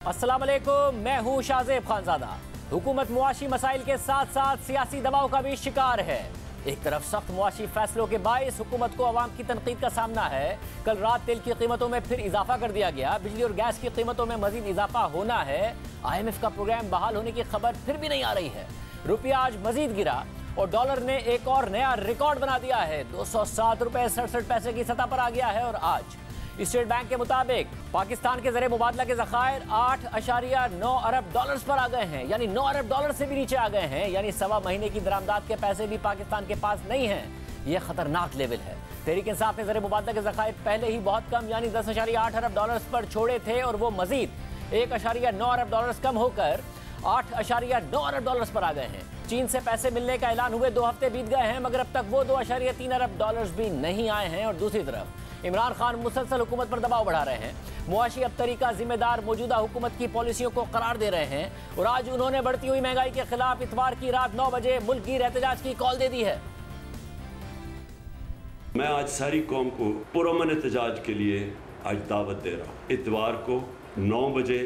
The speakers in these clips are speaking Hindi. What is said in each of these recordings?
अस्सलाम वालेकुम, मैं हूँ शाहजेब खानजादा। हुकूमत मुआशी मसाइल के साथ साथ सियासी दबाव का भी शिकार है। एक तरफ सख्त मुआशी फैसलों के बायस हुकूमत को अवाम की तनकीद का सामना है। कल रात तेल की कीमतों में फिर इजाफा कर दिया गया। बिजली और गैस की कीमतों में मजीद इजाफा होना है। IMF का प्रोग्राम बहाल होने की खबर फिर भी नहीं आ रही है। रुपया आज मजीद गिरा और डॉलर ने एक और नया रिकॉर्ड बना दिया है। 207 रुपये 67 पैसे की सतह पर आ गया है। और आज स्टेट बैंक के मुताबिक पाकिस्तान के ज़रिए मुबादला के ज़खायर 8.9 अरब डॉलर्स पर आ गए हैं, यानी 9 अरब डॉलर से भी नीचे आ गए हैं। यानी सवा महीने की दरामदाद के पैसे भी पाकिस्तान के पास नहीं हैं। यह खतरनाक लेवल है। तहरीक इंसाफ ने ज़रिए मुबादला के ज़खायर पहले ही बहुत कम यानी 10.8 अरब डॉलर्स पर छोड़े थे और वो मजीद 1.9 अरब डॉलर्स कम होकर 8.9 अरब डॉलर्स पर आ गए हैं। चीन से पैसे मिलने का ऐलान हुए 2 हफ्ते बीत गए हैं, मगर अब तक वो 2.3 अरब डॉलर्स भी नहीं आए हैं। और दूसरी तरफ इमरान खान मुसलसल हुकूमत पर दबाव बढ़ा रहे हैं। मुआशी अब तरीका जिम्मेदार मौजूदा हुकूमत की पॉलिसियों को करार दे रहे हैं। और आज उन्होंने बढ़ती हुई महंगाई के खिलाफ इतवार की रात 9 बजे मुल्क गिर एहतजाज की कॉल दे दी है। मैं आज सारी कौम को पुरअमन एहतजाज के लिए आज दावत दे रहा हूँ। इतवार को 9 बजे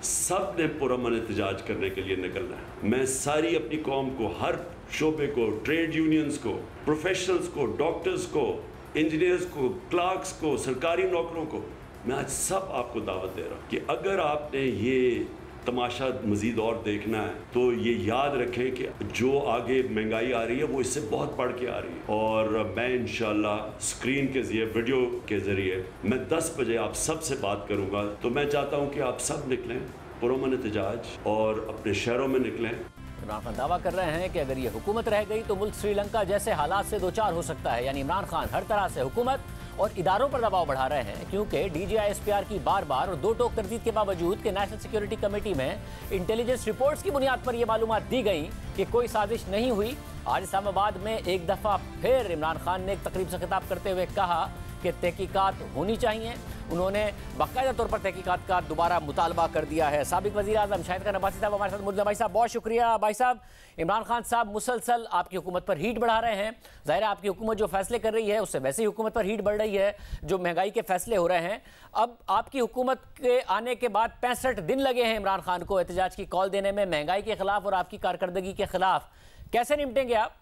सब ने पुरअमन एहतजाज करने के लिए निकलना है। मैं सारी अपनी कौम को, हर शोबे को, ट्रेड यूनियंस को, प्रोफेशनल्स को, डॉक्टर्स को, इंजीनियर्स को, क्लार्क्स को, सरकारी नौकरों को, मैं आज सब आपको दावत दे रहा हूँ कि अगर आपने ये तमाशा मज़ीद और देखना है तो ये याद रखें कि जो आगे महंगाई आ रही है वो इससे बहुत बढ़ के आ रही है। और मैं इंशाल्लाह स्क्रीन के ज़रिए, वीडियो के ज़रिए मैं 10 बजे आप सब से बात करूँगा। तो मैं चाहता हूँ कि आप सब निकलें, पुरअमन एहतजाज और अपने शहरों में निकलें। इमरान खान दावा कर रहे हैं कि अगर ये हुकूमत रह गई तो मुल्क श्रीलंका जैसे हालात से दो चार हो सकता है। यानी इमरान खान हर तरह से हुकूमत और इदारों पर दबाव बढ़ा रहे हैं, क्योंकि DGI-SPR की बार बार और दो टोक तरदीद के बावजूद कि नेशनल सिक्योरिटी कमेटी में इंटेलिजेंस रिपोर्ट्स की बुनियाद पर यह मालूमात दी गई कि कोई साजिश नहीं हुई। आज इस्लामाबाद में एक दफ़ा फिर इमरान खान ने एक तकरीब से खिताब करते हुए कहा कि तहकीकात होनी चाहिए। उन्होंने बाकायदा तौर पर तहकीकात का दोबारा मुतालबा कर दिया है। साबिक वज़ीर आज़म शाहिद खान अब्बासी साहब हमारे साथ मौजूद हैं। भाई साहब बहुत शुक्रिया। भाई साहब, इमरान खान साहब मुसलसल आपकी हुकूमत पर हीट बढ़ा रहे हैं। ज़ाहिर है आपकी हुकूमत जो फैसले कर रही है उससे वैसे ही हुकूमत पर हीट बढ़ रही है, जो महंगाई के फैसले हो रहे हैं। अब आपकी हुकूमत के आने के बाद 65 दिन लगे हैं इमरान खान को एहतजाज की कॉल देने में महंगाई के खिलाफ और आपकी कारकर्दगी के खिलाफ। कैसे निपटेंगे आप?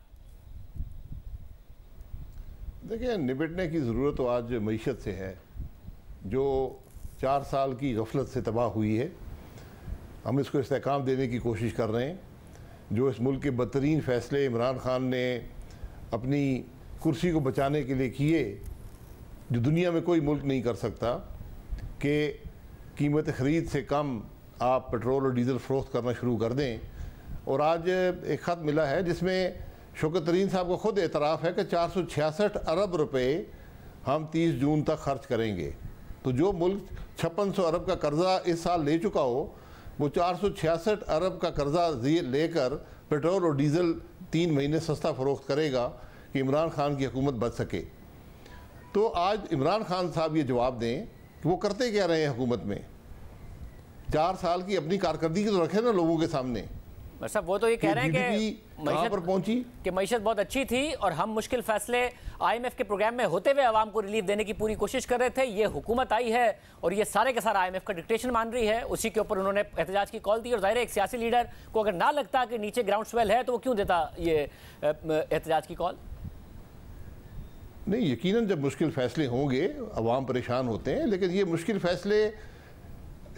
देखिए, निपटने की ज़रूरत तो आज मईशत से है, जो 4 साल की गफलत से तबाह हुई है। हम इसको इस्तेहकाम देने की कोशिश कर रहे हैं। जो इस मुल्क के बदतरीन फ़ैसले इमरान खान ने अपनी कुर्सी को बचाने के लिए किए, जो दुनिया में कोई मुल्क नहीं कर सकता, कि कीमत ख़रीद से कम आप पेट्रोल और डीज़ल फ़रोख्त करना शुरू कर दें। और आज एक ख़त मिला है जिसमें शौकत तरीन साहब को ख़ुद एतराफ़ है कि 466 अरब रुपए हम 30 जून तक खर्च करेंगे। तो जो मुल्क 5600 अरब का कर्ज़ा इस साल ले चुका हो, वो 466 अरब का कर्ज़ा लेकर पेट्रोल और डीज़ल 3 महीने सस्ता फ़रोख्त करेगा कि इमरान खान की हुकूमत बच सके। तो आज इमरान खान साहब ये जवाब दें कि वो करते क्या रहे हैं हुकूमत में। 4 साल की अपनी कारकर्दगी तो रखें ना लोगों के सामने। साहब वो तो ये कह रहे हैं कि कहां पर पहुंची, कि मईशत बहुत अच्छी थी और हम मुश्किल फैसले IMF के प्रोग्राम में होते हुए आवाम को रिलीफ देने की पूरी कोशिश कर रहे थे। ये हुकूमत आई है और ये सारे के सारा IMF का डिक्टेशन मान रही है। उसी के ऊपर उन्होंने एहतजाज की कॉल दी। और जाहिर है एक सियासी लीडर को अगर ना लगता कि नीचे ग्राउंड स्वेल है तो वो क्यों देता ये एहतजाज की कॉल? नहीं, यकीनन जब मुश्किल फैसले होंगे अवाम परेशान होते हैं, लेकिन ये मुश्किल फैसले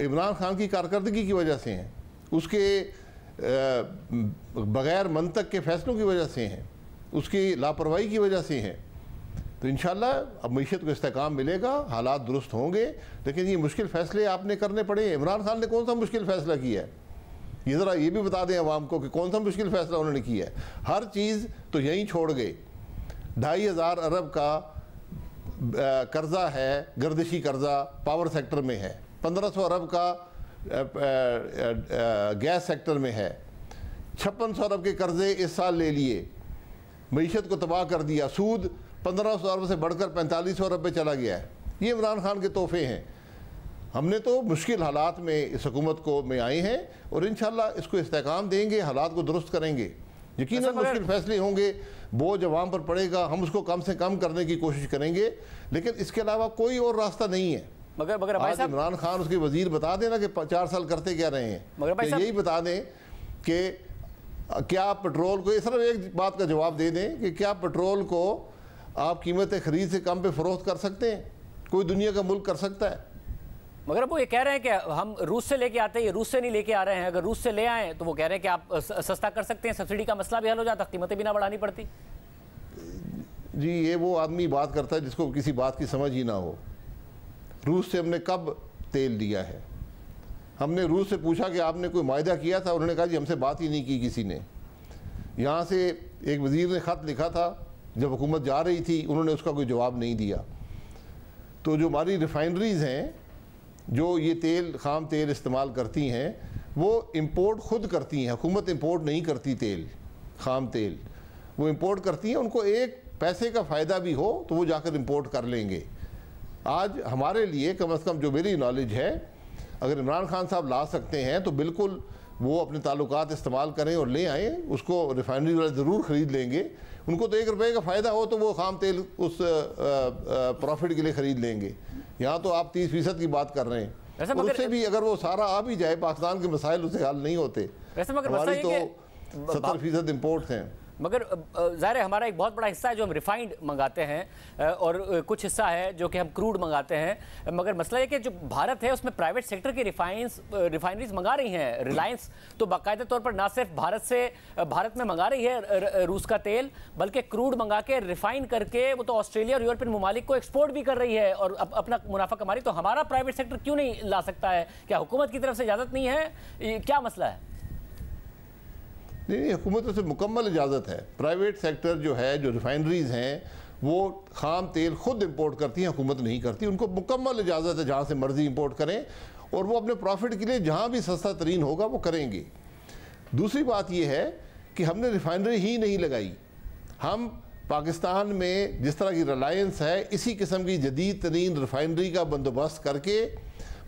इमरान खान की कारकर्दगी की वजह से हैं, उसके बग़ैर मंतक के फ़ैसलों की वजह से हैं, उसकी लापरवाही की वजह से हैं। तो इंशाल्लाह अब मईशत को इस्तेहकाम मिलेगा, हालात दुरुस्त होंगे। लेकिन ये मुश्किल फ़ैसले आपने करने पड़े। इमरान खान ने कौन सा मुश्किल फ़ैसला किया है, ये ज़रा ये भी बता दें आवाम को कि कौन सा मुश्किल फ़ैसला उन्होंने किया है। हर चीज़ तो यहीं छोड़ गए। 2500 अरब का कर्ज़ा है, गर्दिशी कर्ज़ा पावर सेक्टर में है। 1500 अरब का गैस सेक्टर में है। 5600 अरब के कर्जे इस साल ले लिए, मईशत को तबाह कर दिया। सूद 1500 अरब से बढ़कर 4500 अरब पे चला गया है। ये इमरान खान के तोहफे हैं। हमने तो मुश्किल हालात में इस हुकूमत को में आए हैं और इंशाल्लाह इसको इस्तेहकाम देंगे, हालात को दुरुस्त करेंगे। यकीनन मुश्किल फैसले होंगे, बोझ अवाम पर पड़ेगा, हम उसको कम से कम करने की कोशिश करेंगे, लेकिन इसके अलावा कोई और रास्ता नहीं है। मगर भाई साहब, इमरान खान उसके वजीर बता देना कि 4 साल करते क्या रहे हैं, मगर भाई साहब, यही बता दें कि क्या पेट्रोल को, सिर्फ एक बात का जवाब दे दें कि क्या पेट्रोल को आप कीमत खरीद से कम पे फरोख्त कर सकते हैं? कोई दुनिया का मुल्क कर सकता है? मगर वो ये कह रहे हैं कि हम रूस से लेके आते हैं, रूस से नहीं लेके आ रहे हैं। अगर रूस से ले आए तो वो कह रहे हैं कि आप सस्ता कर सकते हैं, सब्सिडी का मसला भी हल हो जाता, कीमतें भी ना बढ़ानी पड़ती। जी, ये वो आदमी बात करता है जिसको किसी बात की समझ ही ना हो। रूस से हमने कब तेल लिया है? हमने रूस से पूछा कि आपने कोई मायदा किया था, उन्होंने कहा जी हमसे बात ही नहीं की किसी ने। यहाँ से एक वज़ीर ने ख़त लिखा था जब हुकूमत जा रही थी, उन्होंने उसका कोई जवाब नहीं दिया। तो जो हमारी रिफाइनरीज़ हैं जो ये तेल, ख़ाम तेल इस्तेमाल करती हैं, वो इंपोर्ट ख़ुद करती हैं। हुकूमत इंपोर्ट नहीं करती तेल, ख़ाम तेल वो इंपोर्ट करती हैं। उनको एक पैसे का फ़ायदा भी हो तो वो जाकर इंपोर्ट कर लेंगे। आज हमारे लिए कम से कम जो मेरी नॉलेज है, अगर इमरान खान साहब ला सकते हैं तो बिल्कुल वो अपने ताल्लुकात इस्तेमाल करें और ले आएँ। उसको रिफाइनरी वाले ज़रूर ख़रीद लेंगे। उनको तो 1 रुपये का फ़ायदा हो तो वो ख़ाम तेल उस प्रॉफिट के लिए ख़रीद लेंगे। यहाँ तो आप 30% की बात कर रहे हैं। उससे भी अगर वो सारा आ भी जाए, पाकिस्तान के मसाइल उससे हल नहीं होते। हमारी तो 70% इम्पोर्ट हैं। मगर ज़ाहिर है हमारा एक बहुत बड़ा हिस्सा है जो हम रिफाइंड मंगाते हैं और कुछ हिस्सा है जो कि हम क्रूड मंगाते हैं। मगर मसला ये कि जो भारत है उसमें प्राइवेट सेक्टर की रिफाइनरीज मंगा रही हैं। रिलायंस तो बाकायदा तौर पर ना सिर्फ भारत में मंगा रही है रूस का तेल, बल्कि क्रूड मंगा के रिफाइन करके वो तो ऑस्ट्रेलिया और यूरोपियन ममालिक को एक्सपोर्ट भी कर रही है और अपना मुनाफा कमा रही। तो हमारा प्राइवेट सेक्टर क्यों नहीं ला सकता है? क्या हुकूमत की तरफ से इजाज़त नहीं है? क्या मसला है? नहीं, हुकूमत से मुकम्मल इजाज़त है। प्राइवेट सेक्टर जो है, जो रिफाइनरीज़ हैं, वो ख़ाम तेल ख़ुद इंपोर्ट करती हैं, हुकूमत नहीं करती। उनको मुकम्मल इजाज़त है जहाँ से मर्ज़ी इंपोर्ट करें और वो अपने प्रॉफिट के लिए जहाँ भी सस्ता तरीन होगा वो करेंगे। दूसरी बात ये है कि हमने रिफाइनरी ही नहीं लगाई। हम पाकिस्तान में जिस तरह की रिलायंस है, इसी किस्म की जदीद तरीन रिफाइनरी का बंदोबस्त करके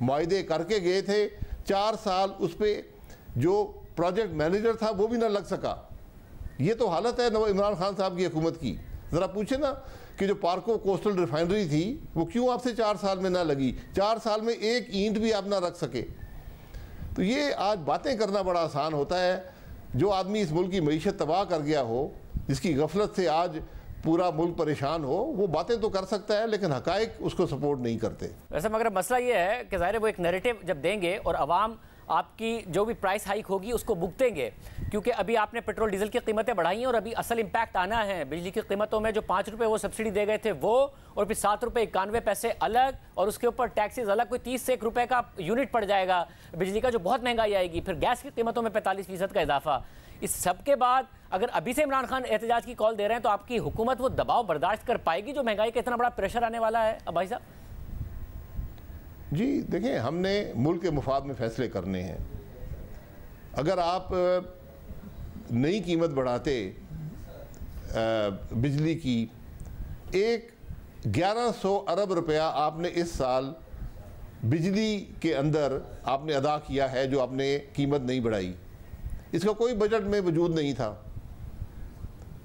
मुआहदे करके गए थे। 4 साल उस पर जो प्रोजेक्ट मैनेजर था वो भी ना लग सका। ये तो हालत है इमरान खान साहब की हुकूमत की। ज़रा पूछे ना कि जो पार्को कोस्टल रिफाइनरी थी वो क्यों आपसे 4 साल में ना लगी? 4 साल में एक ईंट भी आप ना रख सके। तो ये आज बातें करना बड़ा आसान होता है। जो आदमी इस मुल्क की मईशत तबाह कर गया हो, जिसकी गफलत से आज पूरा मुल्क परेशान हो, वो बातें तो कर सकता है लेकिन हकायक उसको सपोर्ट नहीं करते। वैसे मगर मसला ये है कि ज़ाहिर है वो एक नैरेटिव जब देंगे और अवाम आपकी जो भी प्राइस हाइक होगी उसको भुगतेंगे, क्योंकि अभी आपने पेट्रोल डीजल की कीमतें बढ़ाई हैं और अभी असल इम्पैक्ट आना है। बिजली की कीमतों में जो 5 रुपये वो सब्सिडी दे गए थे वो, और फिर 7 रुपये 91 पैसे अलग, और उसके ऊपर टैक्सेस अलग, कोई 30 से 1 रुपये का यूनिट पड़ जाएगा बिजली का, जो बहुत महंगाई आएगी। फिर गैस की कीमतों में 45% का इजाफा। इस सब के बाद अगर अभी से इमरान खान एहतजाज की कॉल दे रहे हैं तो आपकी हुकूमत वो दबाव बर्दाश्त कर पाएगी जो महंगाई का इतना बड़ा प्रेशर आने वाला है? अब भाई साहब जी देखें, हमने मुल्क के मुफाद में फैसले करने हैं। अगर आप नई कीमत बढ़ाते बिजली की, 1100 अरब रुपया आपने इस साल बिजली के अंदर आपने अदा किया है जो आपने कीमत नहीं बढ़ाई। इसका कोई बजट में वजूद नहीं था।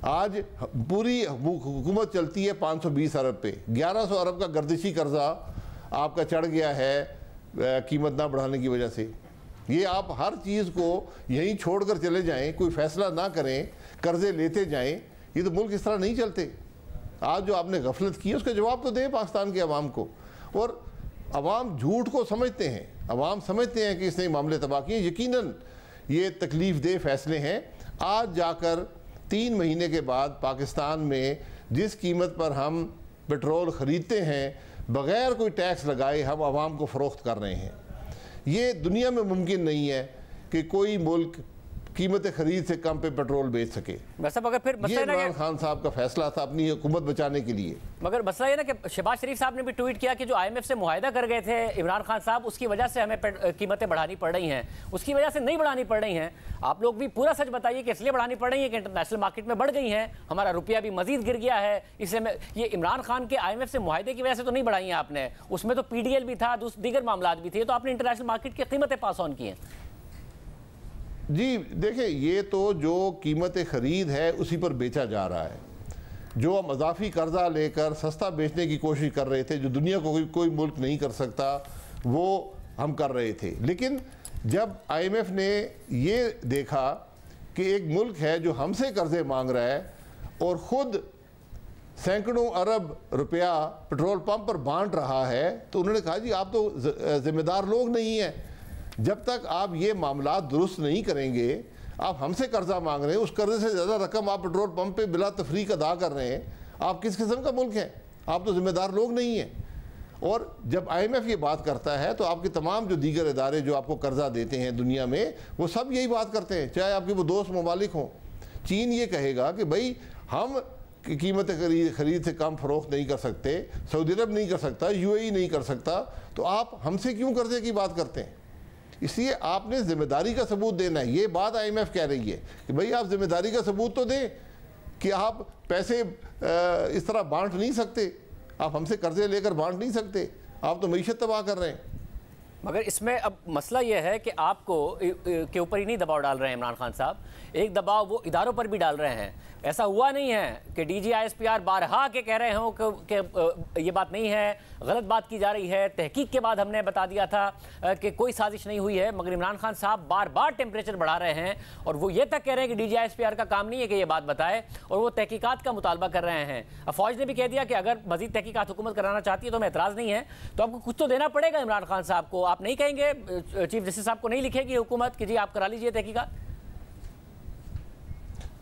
आज पूरी हुकूमत चलती है 520 अरब पे। 1100 अरब का गर्दिशी कर्जा आपका चढ़ गया है कीमत ना बढ़ाने की वजह से। ये आप हर चीज़ को यहीं छोड़कर चले जाएं, कोई फैसला ना करें, कर्जे लेते जाएं, ये तो मुल्क इस तरह नहीं चलते। आज जो आपने गफलत की है उसका जवाब तो दें पाकिस्तान के अवाम को। और अवाम झूठ को समझते हैं, अवाम समझते हैं कि इसने मामले तबाह किए। यकीनन ये तकलीफ़ दे फैसले हैं। आज जाकर 3 महीने के बाद पाकिस्तान में जिस कीमत पर हम पेट्रोल ख़रीदते हैं, बग़ैर कोई टैक्स लगाए हम आवाम को फ़रोख्त कर रहे हैं। ये दुनिया में मुमकिन नहीं है कि कोई मुल्क कीमत खरीद से कम पे पेट्रोल बेच सके। अगर फिर ये इमरान खान साहब का फैसला था अपनी हुकूमत बचाने के लिए। मगर मसला ये ना कि शहबाज शरीफ साहब ने भी ट्वीट किया कि जो IMF से मुआहदा कर गए थे इमरान खान साहब, उसकी वजह से हमें कीमतें बढ़ानी पड़ रही हैं, उसकी वजह से नहीं बढ़ानी पड़ रही हैं। आप लोग भी पूरा सच बताइए कि इसलिए बढ़ानी पड़ रही है कि इंटरनेशनल मार्केट में बढ़ गई हैं, हमारा रुपया भी मजीद गिर गया है। इसलिए ये इमरान खान के IMF से मुआहदे की वजह से तो नहीं बढ़ाई हैं आपने, उसमें तो PDL भी था, दीगर मामला भी थे, तो आपने इंटरनेशनल मार्केट की कीमतें पास ऑन की हैं। जी देखिए, ये तो जो कीमत ख़रीद है उसी पर बेचा जा रहा है। जो हम अजाफी कर्जा लेकर सस्ता बेचने की कोशिश कर रहे थे, जो दुनिया को कोई मुल्क नहीं कर सकता, वो हम कर रहे थे। लेकिन जब IMF ने ये देखा कि एक मुल्क है जो हमसे कर्जे मांग रहा है और ख़ुद सैकड़ों अरब रुपया पेट्रोल पंप पर बांट रहा है, तो उन्होंने कहा जी आप तो ज़िम्मेदार लोग नहीं हैं, जब तक आप ये मामला दुरुस्त नहीं करेंगे, आप हमसे कर्जा मांग रहे हैं, उस कर्जे से ज़्यादा रकम आप पेट्रोल पंप पे बिला तफरीक अदा कर रहे हैं, आप किस किस्म का मुल्क हैं? आप तो ज़िम्मेदार लोग नहीं हैं। और जब IMF ये बात करता है तो आपके तमाम जो दीगर इदारे जो आपको कर्जा देते हैं दुनिया में, वो सब यही बात करते हैं, चाहे आपके वो दोस्त ममालिक हों। चीन ये कहेगा कि भाई हम कीमत खरीद से कम फ़रोख्त नहीं कर सकते, सऊदी अरब नहीं कर सकता, UAE नहीं कर सकता, तो आप हमसे क्यों कर्जे की बात करते हैं? इसलिए आपने ज़िम्मेदारी का सबूत देना है। ये बात IMF कह रही है कि भाई आप ज़िम्मेदारी का सबूत तो दें कि आप पैसे इस तरह बांट नहीं सकते, आप हमसे कर्जे लेकर बांट नहीं सकते, आप तो मईशत तबाह कर रहे हैं। मगर इसमें अब मसला यह है कि आपको के ऊपर ही नहीं दबाव डाल रहे हैं इमरान खान साहब, एक दबाव वो इदारों पर भी डाल रहे हैं। ऐसा हुआ नहीं है कि DG ISPR बारहा के कह रहे हों कि ये बात नहीं है, गलत बात की जा रही है, तहकीक के बाद हमने बता दिया था कि कोई साजिश नहीं हुई है, मगर इमरान खान साहब बार बार टेम्परेचर बढ़ा रहे हैं और वो ये तक कह रहे हैं कि DG ISPR का काम नहीं है कि ये बात बताए, और वो तहकीकात का मुतालबा कर रहे हैं। अब फौज ने भी कह दिया कि अगर मजीद तहकीकात हुकूमत कराना चाहती है तो हमें एतराज़ नहीं है, तो आपको कुछ तो देना पड़ेगा इमरान खान साहब को। आप नहीं कहेंगे, चीफ जस्टिस साहब को नहीं लिखेगी हुकूमत कि जी आप करा लीजिए तहकीकात?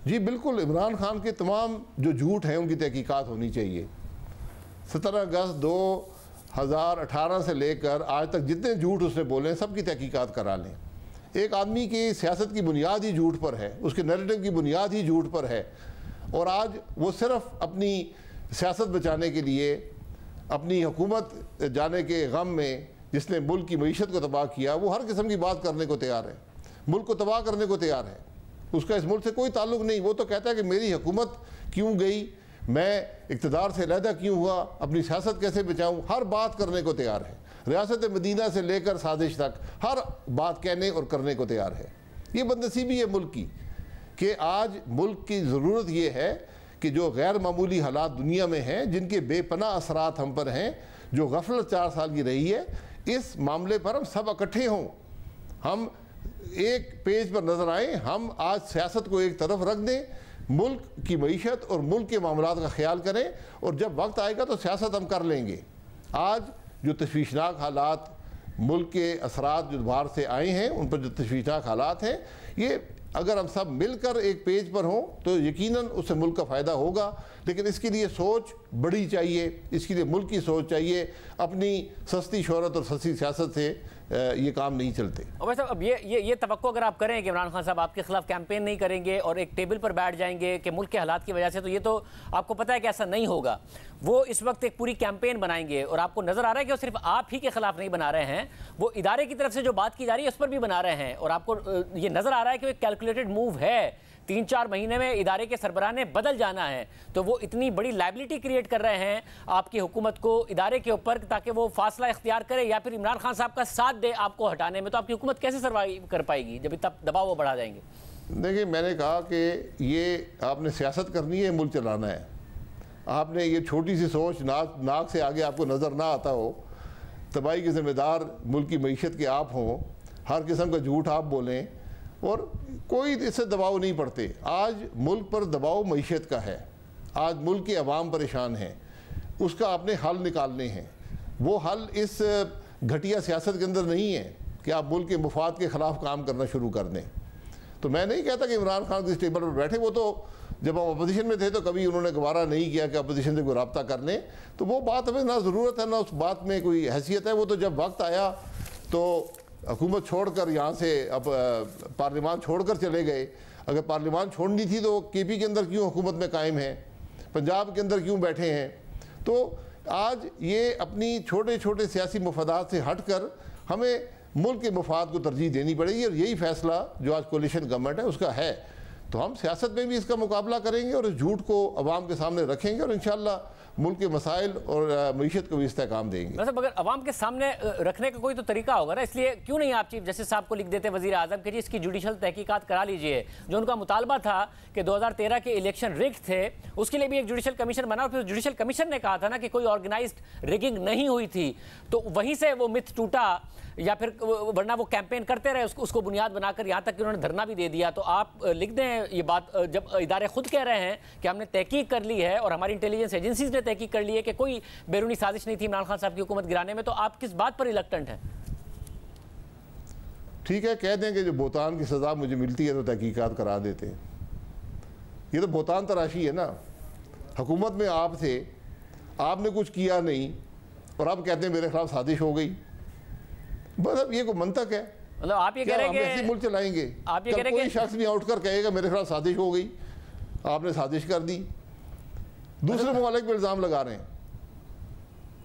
जी बिल्कुल, इमरान खान के तमाम जो झूठ हैं उनकी तहकीकात होनी चाहिए। 17 अगस्त 2018 से लेकर आज तक जितने झूठ उसने बोले हैं सबकी तहकीकात करा लें। एक आदमी की सियासत की बुनियाद ही झूठ पर है, उसके नैरेटिव की बुनियाद ही झूठ पर है, और आज वो सिर्फ अपनी सियासत बचाने के लिए, अपनी हुकूमत जाने के गम में जिसने मुल्क की मईशत को तबाह किया, वो हर किस्म की बात करने को तैयार है, मुल्क को तबाह करने को तैयार है। उसका इस मुल्क से कोई ताल्लुक़ नहीं। वो तो कहता है कि मेरी हुकूमत क्यों गई, मैं इक़्तिदार से अलहदा क्यों हुआ, अपनी सियासत कैसे बचाऊं, हर बात करने को तैयार है। रियासत मदीना से लेकर साजिश तक हर बात कहने और करने को तैयार है। ये बदनसीबी है मुल्क की कि आज मुल्क की ज़रूरत ये है कि जो गैर मामूली हालात दुनिया में हैं, जिनके बेपनाह असरात हम पर हैं, जो गफलत 4 साल की रही है, इस मामले पर हम सब इकट्ठे हों, हम एक पेज पर नज़र आए, हम आज सियासत को एक तरफ रख दें, मुल्क की मईशत और मुल्क के मामलात का ख्याल करें, और जब वक्त आएगा तो सियासत हम कर लेंगे। आज जो तशवीशनाक हालात, मुल्क के असरात जो बाहर से आए हैं, उन पर जो तशवीशनाक हालात हैं, ये अगर हम सब मिलकर एक पेज पर हों तो यकीनन उससे मुल्क का फ़ायदा होगा। लेकिन इसके लिए सोच बड़ी चाहिए, इसके लिए मुल्क की सोच चाहिए। अपनी सस्ती शोहरत और सस्ती सियासत से ये काम नहीं चलते। और वैसे अब ये तवक्को अगर आप करें कि इमरान खान साहब आपके खिलाफ कैंपेन नहीं करेंगे और एक टेबल पर बैठ जाएंगे कि मुल्क के हालात की वजह से, तो ये तो आपको पता है कि ऐसा नहीं होगा। वो इस वक्त एक पूरी कैंपेन बनाएंगे और आपको नजर आ रहा है कि वो सिर्फ आप ही के खिलाफ नहीं बना रहे हैं, वो इदारे की तरफ से जो बात की जा रही है उस पर भी बना रहे हैं, और आपको ये नजर आ रहा है कि वो एक कैलकुलेटेड मूव है। 3-4 महीने में इदारे के सरबराह ने बदल जाना है, तो वो इतनी बड़ी लाइबिलिटी क्रिएट कर रहे हैं आपकी हुकूमत को इदारे के ऊपर, ताकि वो फासला इख्तियार करे या फिर इमरान खान साहब का साथ दे आपको हटाने में। तो आपकी हुकूमत कैसे सर्वाइव कर पाएगी जब इतना दबाव वो बढ़ा जाएंगे? देखिए, मैंने कहा कि ये आपने सियासत करनी है, मुल्क चलाना है। आपने ये छोटी सी सोच, नाक से आगे आपको नज़र ना आता हो, तबाही के ज़िम्मेदार मुल्क की मईशत के आप हों, हर किस्म का झूठ आप बोलें और कोई इससे दबाव नहीं पड़ते। आज मुल्क पर दबाव मईशत का है, आज मुल्क के अवाम परेशान हैं, उसका आपने हल निकालने हैं। वो हल इस घटिया सियासत के अंदर नहीं है कि आप मुल्क के मुफाद के ख़िलाफ़ काम करना शुरू कर दें। तो मैं नहीं कहता कि इमरान खान किस टेबल पर बैठे, वो तो जब हम अपोजिशन में थे तो कभी उन्होंने गवारा नहीं किया कि अपोजिशन से कोई रब्ता कर लें, तो वो बात हमें ना ज़रूरत है ना उस बात में कोई हैसियत है। वो तो जब वक्त आया तो हुकूमत छोड़कर यहाँ से अब पार्लिमान छोड़कर चले गए। अगर पार्लिमान छोड़नी थी तो KP के अंदर क्यों हुकूमत में कायम है, पंजाब के अंदर क्यों बैठे हैं? तो आज ये अपनी छोटे छोटे सियासी मफादात से हट कर हमें मुल्क के मफाद को तरजीह देनी पड़ेगी, और यही फैसला जो आज कोलिशन गवर्नमेंट है उसका है। तो हम सियासत में भी इसका मुकाबला करेंगे और इस झूठ को अवाम के सामने रखेंगे, और इंशाअल्लाह मुल्क के मसाइल और मईशत को भी इस्तेहकाम देंगे। वैसे अगर अवाम के सामने रखने का कोई तो तरीका होगा ना, इसलिए क्यों नहीं आप चीफ जस्टिस साहब को लिख देते वजीर आजम के जी इसकी जुडिशल तहकीकात करा लीजिए। जो उनका मुतालबा था कि 2013 के इलेक्शन रिग्ड थे, उसके लिए भी एक जुडिशल कमीशन बना और फिर जुडिशल कमीशन ने कहा था ना कि कोई ऑर्गेनाइज्ड रिगिंग नहीं हुई थी, तो वहीं से वो मिथ टूटा, या फिर वरना वो कैंपेन करते रहे उसको बुनियाद बनाकर यहाँ तक कि उन्होंने धरना भी दे दिया। तो आप लिख दें ये बात, जब इदारे खुद कह रहे हैं कि हमने तहकीक कर ली है और हमारी इंटेलिजेंस एजेंसीज ने तहकीक कर ली है कि कोई बैरूनी साजिश नहीं थी इमरान खान साहब की हुकूमत गिराने में, तो आप किस बात पर रिलक्टेंट हैं? ठीक है, कह दें कि जो बोतान की सज़ा मुझे मिलती है तो तहकीकात करा देते हैं। ये तो बोतान तराशी है ना, हुकूमत में आप थे, आपने कुछ किया नहीं और आप कहते हैं मेरे खिलाफ साजिश हो गई। मतलब ये कोई मंतक है? मतलब आप ये कह रहे हैं कि मुल्क चलाएंगे? आप ये कह रहे हैं कोई शख्स भी उठ कर कहेगा मेरे खिलाफ साजिश हो गई, आपने साजिश कर दी, दूसरे ममालिक पे इल्ज़ाम लगा रहे हैं।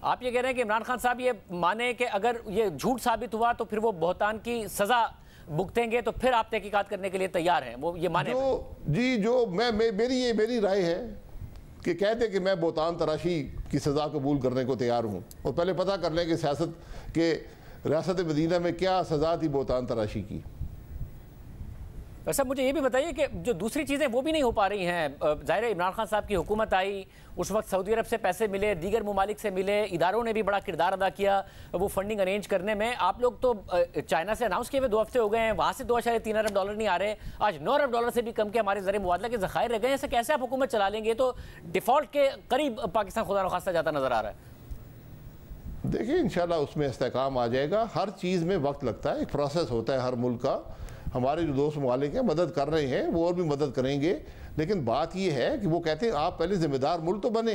आप ये कह रहे हैं कि इमरान खान साहब ये माने कि अगर ये झूठ साबित हुआ तो फिर वो बहुतान की सजा भुगतेंगे, तो फिर आप तहकीकात करने के लिए तैयार हैं, वो ये माने? जो मेरी राय है कि कहते कि मैं बोतान तराशी की सज़ा कबूल करने को तैयार हूँ, और पहले पता कर लें कि सियासत के रियासत मदीना में क्या सज़ा थी बोतान तराशी की। वैसे मुझे ये भी बताइए कि जो दूसरी चीज़ें वो भी नहीं हो पा रही हैं। ज़ाहिर है इमरान खान साहब की हुकूमत आई, उस वक्त सऊदी अरब से पैसे मिले, दीगर ममालिक से मिले, इदारों ने भी बड़ा किरदार अदा किया वो फंडिंग अरेंज करने में। आप लोग तो चाइना से अनाउंस किए हुए 2 हफ्ते हो गए हैं, वहाँ से $2.3 अरब नहीं आ रहे, आज $9 अरब से भी कम के हमारे ज़रिए मुबादला के ज़खायर रह गए हैं। ऐसे कैसे आप हुकूमत चला लेंगे? तो डिफ़ॉल्ट के करीब पाकिस्तान खुदा न खास्ता जाता नज़र आ रहा है। देखिए इंशाल्लाह उसमें इस्तेहकाम आ जाएगा। हर चीज़ में वक्त लगता है, एक प्रोसेस होता है हर मुल्क का। हमारे जो दोस्त ममालिक हैं मदद कर रहे हैं, वो और भी मदद करेंगे, लेकिन बात ये है कि वो कहते हैं आप पहले ज़िम्मेदार मुल्क तो बने।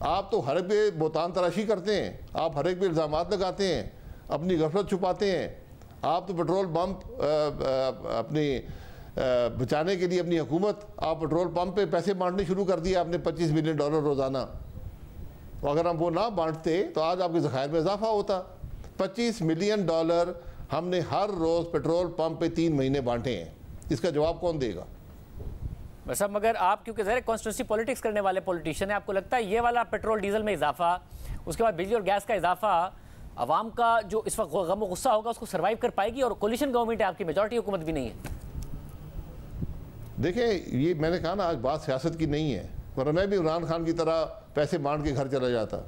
आप तो हर एक पे बोतान तराशी करते हैं, आप हर एक पे इल्ज़ाम लगाते हैं, अपनी गफलत छुपाते हैं। आप तो पेट्रोल पंप अपनी बचाने के लिए अपनी हुकूमत, आप पेट्रोल पंप पे पैसे बांटने शुरू कर दिए आपने, $25 मिलियन रोज़ाना। तो अगर हम वो ना बांटते तो आज आपके ज़खायर में इजाफा होता। $25 मिलियन हमने हर रोज़ पेट्रोल पंप पे 3 महीने बांटे हैं, इसका जवाब कौन देगा? वैसे मगर आप क्योंकि ज़रा कॉन्स्टिट्यूंसी पॉलिटिक्स करने वाले पॉलिटिशियन हैं, आपको लगता है ये वाला पेट्रोल डीजल में इजाफा, उसके बाद बिजली और गैस का इजाफा, आवाम का जो इस वक्त गम गुस्सा होगा उसको सर्वाइव कर पाएगी? और कोलिशन गवर्नमेंट है, आपकी मेजॉरिटी हुकूमत भी नहीं है। देखें ये मैंने कहा ना, आज बात सियासत की नहीं है, वरना मैं भी इमरान खान की तरह पैसे बांट के घर चला जाता।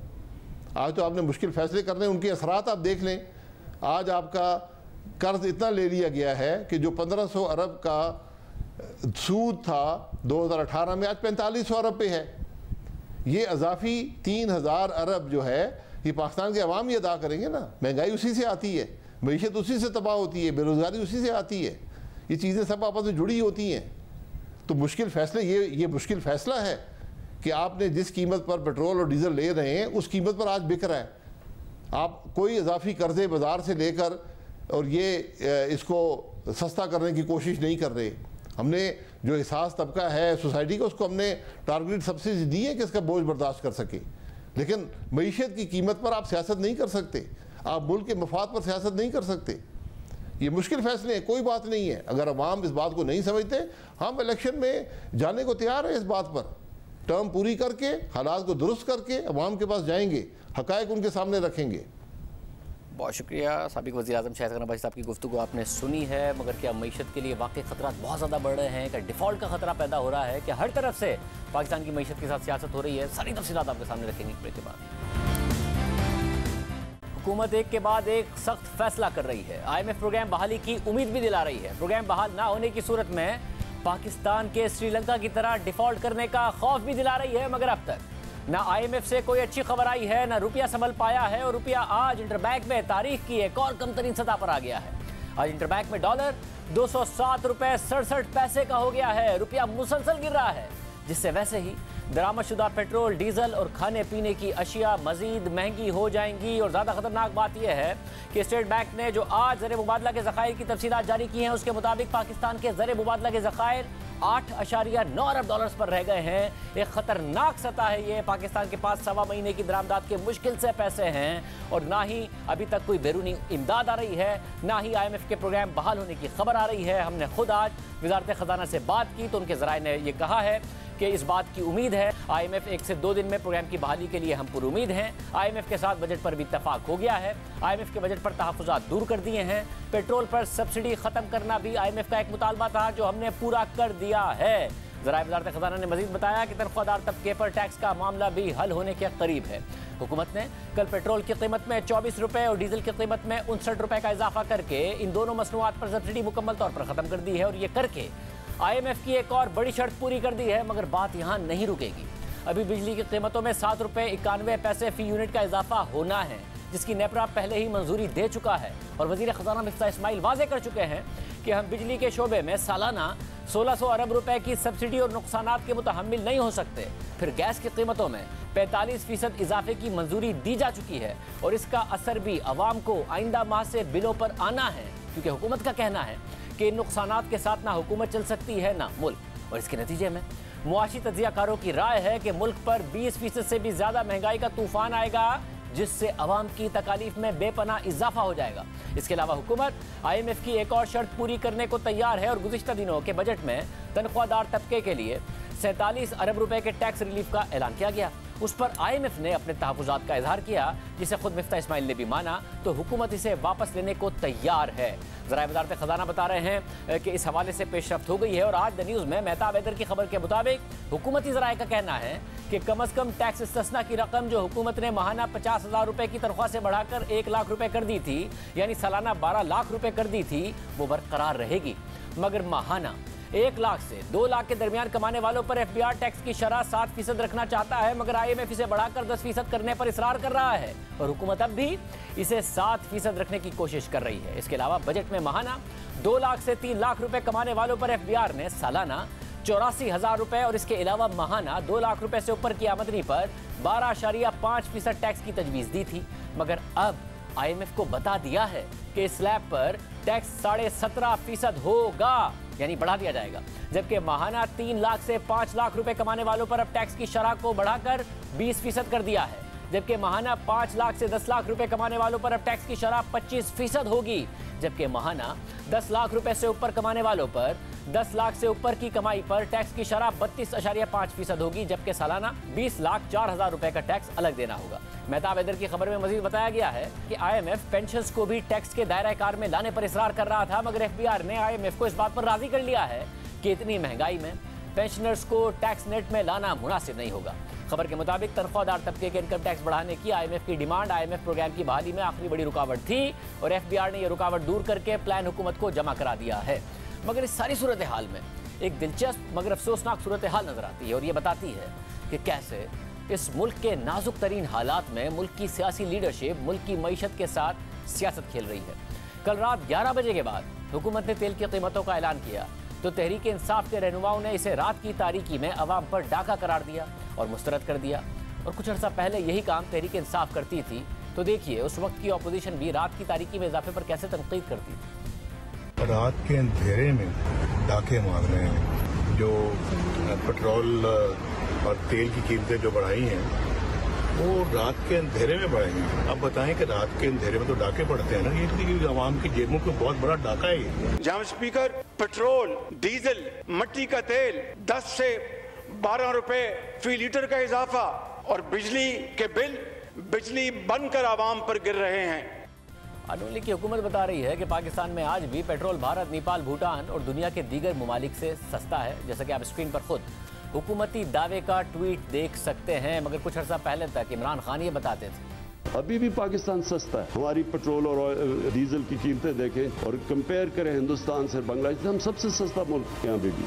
आज तो आपने मुश्किल फैसले करने, उनके असरात आप देख लें। आज आपका कर्ज इतना ले लिया गया है कि जो 1500 अरब का सूद था 2018 में, आज 4500 अरब पे है। ये अजाफी 3000 अरब जो है ये पाकिस्तान के अवाम ही अदा करेंगे ना। महंगाई उसी से आती है, मईशत उसी से तबाह होती है, बेरोज़गारी उसी से आती है, ये चीज़ें सब आपस में जुड़ी होती हैं। तो मुश्किल फैसले, ये मुश्किल फ़ैसला है कि आपने जिस कीमत पर पेट्रोल और डीजल ले रहे हैं उस कीमत पर आज बिक रहा है। आप कोई इजाफी कर्जे बाज़ार से लेकर और ये इसको सस्ता करने की कोशिश नहीं कर रहे। हमने जो एहसास तबका है सोसाइटी का, उसको हमने टारगेट सब्सिडी दी है कि इसका बोझ बर्दाश्त कर सके। लेकिन मईशत की कीमत पर आप सियासत नहीं कर सकते, आप मुल्क के मफाद पर सियासत नहीं कर सकते। ये मुश्किल फैसले हैं, कोई बात नहीं है। अगर अवाम इस बात को नहीं समझते, हम इलेक्शन में जाने को तैयार हैं। इस बात पर टर्म पूरी करके, हालात को दुरुस्त करके अवाम के पास जाएंगे, हक़ाइक़ उनके सामने रखेंगे। बहुत शुक्रिया। साबिक़ वज़ीर-ए-आज़म शाहिद खान अब्बासी साहब की गुफ्तगू आपने सुनी है। मगर क्या मईशत के लिए वाकई ख़तरात बहुत ज़्यादा बढ़ रहे हैं? क्या डिफ़ॉल्ट का ख़तरा पैदा हो रहा है? कि हर तरफ से पाकिस्तान की मईशत के साथ सियासत हो रही है? सारी तफसीलात आपके सामने रखेंगे ब्रेक के बाद। हुकूमत एक के बाद एक सख्त फैसला कर रही है। IMF प्रोग्राम बहाली की उम्मीद भी दिला रही है। प्रोग्राम बहाल ना होने की सूरत में पाकिस्तान के श्रीलंका की तरह डिफ़ॉल्ट करने का खौफ भी दिला रही है। मगर अब तक ना IMF से कोई अच्छी खबर आई है, ना रुपया संभल पाया है। और रुपया आज इंटरबैंक में तारीख की एक और कम तरीन सतह पर आ गया है। आज इंटरबैंक में डॉलर 207 रुपये 67 पैसे का हो गया है। रुपया मुसलसल गिर रहा है, जिससे वैसे ही दरामदशुदा पेट्रोल, डीजल और खाने पीने की अशिया मजीद महंगी हो जाएंगी। और ज़्यादा खतरनाक बात यह है कि स्टेट बैंक ने जो आज ज़र मुबादला के ज़खायर की तफसीलात जारी की हैं, उसके मुताबिक पाकिस्तान के ज़र मुबादला के ज़खायर 8.9 अरब डॉलर्स पर रह गए हैं। एक ख़तरनाक सतह है ये। पाकिस्तान के पास 1.25 महीने की दरामदात के मुश्किल से पैसे हैं और ना ही अभी तक कोई बैरूनी इमदाद आ रही है, ना ही IMF के प्रोग्राम बहाल होने की खबर आ रही है। हमने खुद आज वज़ारत ख़जाना से बात की तो उनके ज़राए ने यह कहा है कि इस बात की उम्मीद है। IMF 1 से 2 दिन में प्रोग्राम की बहाली के लिए हम पुरुमीद हैं। IMF के साथ बजट पर भी इत्तफाक हो गया है। IMF के बजट पर तहफ़्फ़ुज़ात दूर कर दिए हैं। पेट्रोल पर सब्सिडी ख़त्म करना भी IMF का एक मुतालबा था जो हमने पूरा कर दिया है। ज़राए वज़ारत ख़ज़ाना ने मज़ीद बताया कि तनख्वाहदार तबके पर टैक्स का मामला भी हल होने के करीब है। हुकूमत ने कल पेट्रोल की कीमत में 24 रुपये और डीजल की कीमत में 59 रुपये का इजाफा करके इन दोनों मसनूआत पर सब्सिडी मुकम्मल तौर पर ख़त्म कर दी है। और ये करके IMF की एक और बड़ी शर्त पूरी कर दी है। मगर बात यहाँ नहीं रुकेगी। अभी बिजली की कीमतों में 7 रुपये 91 पैसे फ़ी यूनिट का इजाफा होना है, जिसकी नेपरा पहले ही मंजूरी दे चुका है। और वज़ीर ख़ज़ाना मिफ्ताह इस्माइल वाज़े कर चुके हैं कि हम बिजली के शोबे में सालाना 1600 अरब रुपए की सब्सिडी और नुकसानात के मुतहम्मिल नहीं हो सकते। फिर गैस की कीमतों में 45% इजाफे की मंजूरी दी जा चुकी है और इसका असर भी अवाम को आइंदा माह से बिलों पर आना है, क्योंकि हुकूमत का कहना है कि इन नुकसानात के साथ ना हुकूमत चल सकती है ना मुल्क। और इसके नतीजे में मुआशी तज्ज़ियाकारों की राय है कि मुल्क पर 20% से भी ज़्यादा महंगाई का तूफान आएगा, जिससे अवाम की तकालीफ में बेपनाह इजाफा हो जाएगा। इसके अलावा हुकूमत IMF की एक और शर्त पूरी करने को तैयार है और गुज़िश्ता दिनों के बजट में तनख्वाहदार तबके के लिए 47 अरब रुपए के टैक्स रिलीफ का ऐलान किया गया। उस पर IMF ने अपने तहफ़्फ़ुज़ात का इजहार किया, जिसे खुद मिफ्ताह इस्माइल ने भी माना, तो हुकूमत इसे वापस लेने को तैयार है। ज़राए वज़ारत ख़ज़ाना बता रहे हैं कि इस हवाले से पेशरफ्त हो गई है। और आज द न्यूज़ में मेहताब हैदर की खबर के मुताबिक हुकूमती ज़राए का कहना है कि कम अज़ कम टैक्स इस्तिस्ना की रकम जो हुकूमत ने माहाना 50,000 रुपये की तनख्वाह से बढ़ाकर 1 लाख रुपये कर दी थी, यानी सालाना 12 लाख रुपये कर दी थी, वो बरकरार रहेगी। मगर माहाना 1 लाख से 2 लाख के दरमियान कमाने वालों पर FBR टैक्स की शरह 7% रखना चाहता है, मगर IMF इसे बढ़ाकर 10% करने पर इसरार कर रहा है और हुकूमत अब भी इसे 7% रखने की कोशिश कर रही है। इसके अलावा बजट में माहाना 2 लाख से 3 लाख रुपए कमाने वालों पर FBR ने सालाना 84,000 रुपए और इसके अलावा माहाना 2 लाख रुपए से ऊपर की आमदनी पर 12.5% टैक्स की तजवीज़ दी थी। मगर अब IMF को बता दिया है कि स्लैब पर टैक्स 17.5% होगा, यानी बढ़ा दिया जाएगा। जबकि माहाना 3 लाख से 5 लाख रुपए कमाने वालों पर अब टैक्स की शरह को बढ़ाकर 20% कर दिया है। जबकि माहाना 5 लाख से 10 लाख रुपए कमाने वालों पर अब टैक्स की शरह 25% होगी। जबकि माहाना 10 लाख रुपए से ऊपर कमाने वालों पर 10 लाख से ऊपर की कमाई पर टैक्स की शरह 32.5% होगी। जबकि सालाना 20,04,000 रुपए का टैक्स अलग देना होगा। मेहताब हैदर की खबर में मजीद बताया गया है कि IMF पेंशन्स को भी टैक्स के दायरा कार में लाने पर इसरार कर रहा था, मगर FBR ने IMF को इस बात पर राजी कर लिया है कि इतनी महंगाई में पेंशनर्स को टैक्स नेट में लाना मुनासिब नहीं होगा। खबर के मुताबिक तनख्वाहदार तबके के इनकम टैक्स बढ़ाने की IMF की डिमांड IMF प्रोग्राम की बहाली में आखिरी बड़ी रुकावट थी और FBR ने यह रुकावट दूर करके प्लान हुकूमत को जमा करा दिया है। मगर इस सारी सूरत हाल में एक दिलचस्प मगर अफसोसनाक सूरत हाल नजर आती है और ये बताती है कि कैसे इस मुल्क के नाजुक तरीन हालात में मुल्क की सियासी लीडरशिप मुल्क की मईशत के साथ सियासत खेल रही है। कल रात 11 बजे के बाद हुकूमत ने तेल की कीमतों का ऐलान किया तो तहरीक इंसाफ के रहनुमाओं ने इसे रात की तारीकी में अवाम पर डाका करार दिया और मुस्तरद कर दिया। और कुछ अर्सा पहले यही काम तहरीक इंसाफ करती थी, तो देखिए उस वक्त की अपोजिशन भी रात की तारीकी में इजाफे पर कैसे तनकीद करती थी। रात के अंधेरे में डाके मार रहे हैं। जो पेट्रोल और तेल की कीमतें जो बढ़ाई हैं वो रात के अंधेरे में बढ़ेंगे। अब बताएं कि रात के अंधेरे में तो डाके पड़ते हैं ना, ये आवाम की जेबों को बहुत बड़ा डाका है ये। जनाब स्पीकर, पेट्रोल, डीजल, मिट्टी का तेल 10 से 12 रुपए फी लीटर का इजाफा और बिजली के बिल बिजली बनकर आवाम पर गिर रहे हैं। अनून लीग की हुकूमत बता रही है कि पाकिस्तान में आज भी पेट्रोल भारत, नेपाल, भूटान और दुनिया के दीगर ममालिक से सस्ता है। जैसा कि आप स्क्रीन पर खुद हुकूमती दावे का ट्वीट देख सकते हैं। मगर कुछ अर्सा पहले तक इमरान खान ये बताते थे अभी भी पाकिस्तान सस्ता है। हमारी पेट्रोल और डीजल की कीमतें देखें और कंपेयर करें हिंदुस्तान से बांग्लादेश, हम सबसे सस्ता मुल्क यहाँ पे भी।